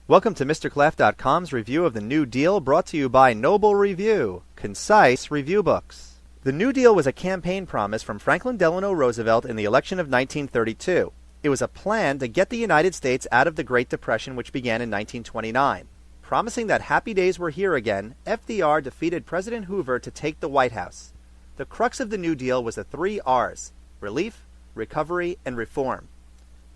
Welcome to MrClaf.com's review of the New Deal, brought to you by Noble Review, concise review books. The New Deal was a campaign promise from Franklin Delano Roosevelt in the election of 1932. It was a plan to get the United States out of the Great Depression, which began in 1929. Promising that happy days were here again, FDR defeated President Hoover to take the White House. The crux of the New Deal was the 3 R's: relief, recovery, and reform.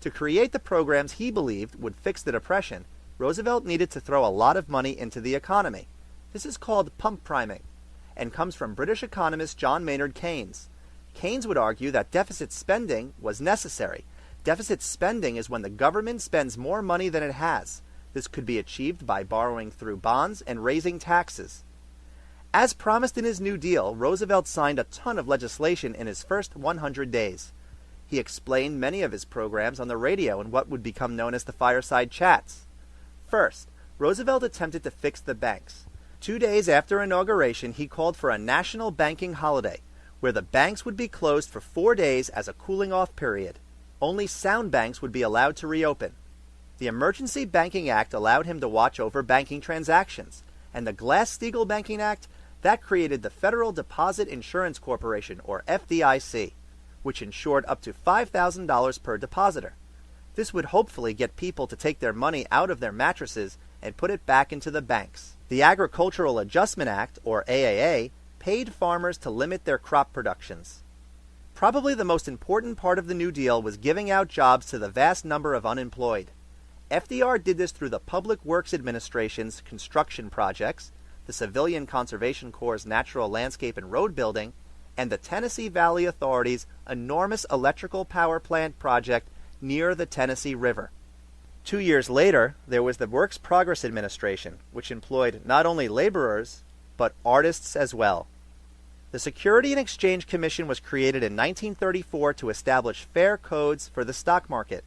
To create the programs he believed would fix the Depression, Roosevelt needed to throw a lot of money into the economy. This is called pump priming, and comes from British economist John Maynard Keynes. Keynes would argue that deficit spending was necessary. Deficit spending is when the government spends more money than it has. This could be achieved by borrowing through bonds and raising taxes. As promised in his New Deal, Roosevelt signed a ton of legislation in his first 100 days. He explained many of his programs on the radio in what would become known as the fireside chats. First, Roosevelt attempted to fix the banks. 2 days after inauguration, he called for a national banking holiday, where the banks would be closed for 4 days as a cooling-off period. Only sound banks would be allowed to reopen. The Emergency Banking Act allowed him to watch over banking transactions, and the Glass-Steagall Banking Act, that created the Federal Deposit Insurance Corporation, or FDIC, which insured up to $5,000 per depositor. This would hopefully get people to take their money out of their mattresses and put it back into the banks. The Agricultural Adjustment Act, or AAA, paid farmers to limit their crop productions. Probably the most important part of the New Deal was giving out jobs to the vast number of unemployed. FDR did this through the Public Works Administration's construction projects, the Civilian Conservation Corps' natural landscape and road building, and the Tennessee Valley Authority's enormous electrical power plant project near the Tennessee River. 2 years later, there was the Works Progress Administration, which employed not only laborers, but artists as well. The Security and Exchange Commission was created in 1934 to establish fair codes for the stock market.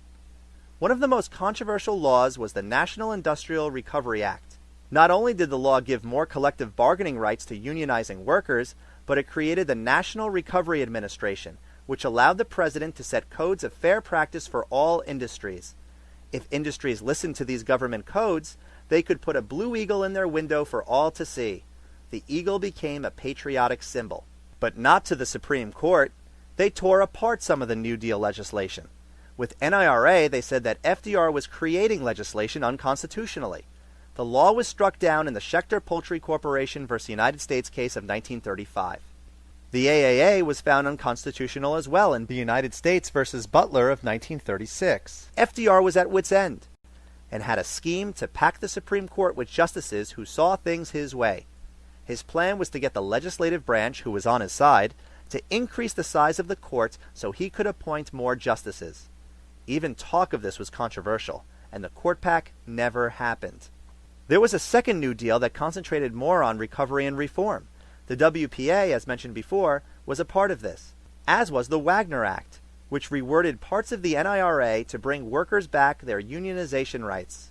One of the most controversial laws was the National Industrial Recovery Act. Not only did the law give more collective bargaining rights to unionizing workers, but it created the National Recovery Administration, which allowed the president to set codes of fair practice for all industries. If industries listened to these government codes, they could put a blue eagle in their window for all to see. The eagle became a patriotic symbol. But not to the Supreme Court. They tore apart some of the New Deal legislation. With NIRA, they said that FDR was creating legislation unconstitutionally. The law was struck down in the Schechter Poultry Corporation versus United States case of 1935. The AAA was found unconstitutional as well in the United States versus Butler of 1936. FDR was at wit's end and had a scheme to pack the Supreme Court with justices who saw things his way. His plan was to get the legislative branch, who was on his side, to increase the size of the court so he could appoint more justices. Even talk of this was controversial, and the court pack never happened. There was a second New Deal that concentrated more on recovery and reform. The WPA, as mentioned before, was a part of this, as was the Wagner Act, which reworded parts of the NIRA to bring workers back their unionization rights.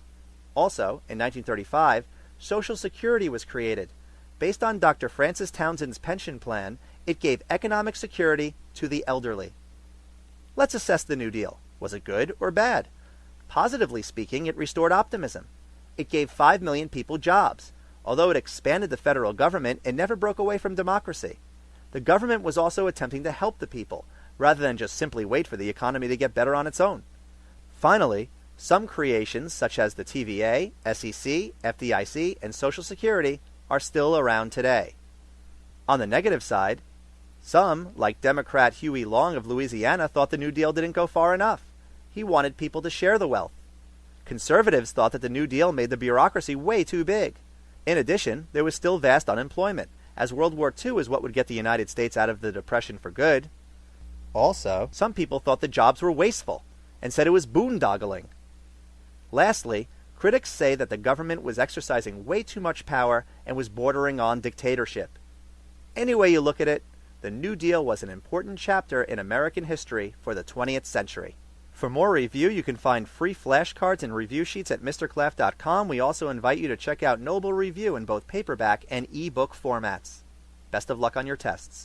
Also, in 1935, Social Security was created. Based on Dr. Francis Townsend's pension plan, it gave economic security to the elderly. Let's assess the New Deal. Was it good or bad? Positively speaking, it restored optimism. It gave 5 million people jobs. Although it expanded the federal government, it never broke away from democracy. The government was also attempting to help the people, rather than just simply wait for the economy to get better on its own. Finally, some creations, such as the TVA, SEC, FDIC, and Social Security, are still around today. On the negative side, some, like Democrat Huey Long of Louisiana, thought the New Deal didn't go far enough. He wanted people to share the wealth. Conservatives thought that the New Deal made the bureaucracy way too big. In addition, there was still vast unemployment, as World War II is what would get the United States out of the Depression for good. Also, some people thought the jobs were wasteful, and said it was boondoggling. Lastly, critics say that the government was exercising way too much power and was bordering on dictatorship. Any way you look at it, the New Deal was an important chapter in American history for the 20th century. For more review, you can find free flashcards and review sheets at MrClaf.com. We also invite you to check out Noble Review in both paperback and e-book formats. Best of luck on your tests.